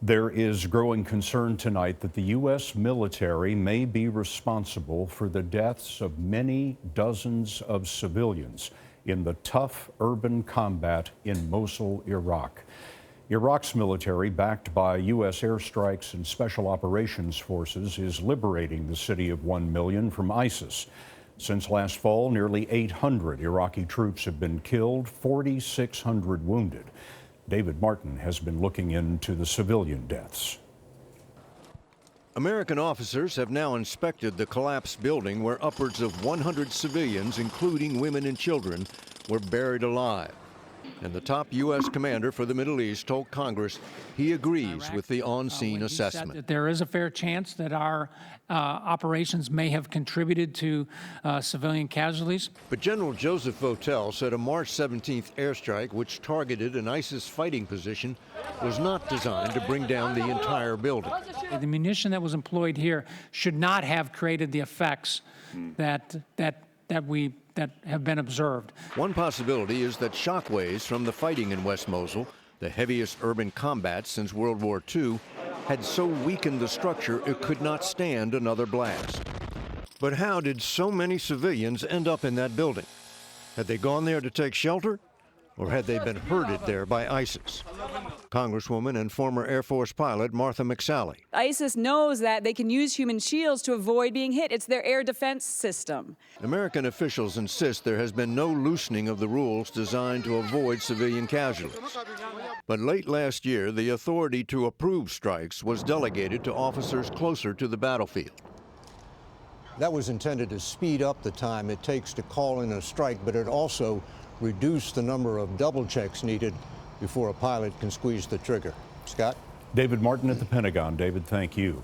There is growing concern tonight that the U.S. military may be responsible for the deaths of many dozens of civilians in the tough urban combat in Mosul, Iraq. Iraq's military, backed by U.S. airstrikes and special operations forces, is liberating the city of 1 million from ISIS. Since last fall, nearly 800 Iraqi troops have been killed, 4,600 wounded. David Martin has been looking into the civilian deaths. American officers have now inspected the collapsed building where upwards of 100 civilians, including women and children, were buried alive. And the top U.S. commander for the Middle East told Congress he agrees with the on-scene assessment. He said that there is a fair chance that our operations may have contributed to civilian casualties. But General Joseph Votel said a March 17th airstrike, which targeted an ISIS fighting position, was not designed to bring down the entire building. The munition that was employed here should not have created the effects that have been observed. One possibility is that shockwaves from the fighting in West Mosul, the heaviest urban combat since World War II, had so weakened the structure it could not stand another blast. But how did so many civilians end up in that building? Had they gone there to take shelter, or had they been herded there by ISIS? Congresswoman and former Air Force pilot Martha McSally. ISIS knows that they can use human shields to avoid being hit. It's their air defense system. American officials insist there has been no loosening of the rules designed to avoid civilian casualties. But late last year, the authority to approve strikes was delegated to officers closer to the battlefield. That was intended to speed up the time it takes to call in a strike, but it also reduced the number of double checks needed before a pilot can squeeze the trigger. Scott? David Martin at the Pentagon. David, thank you.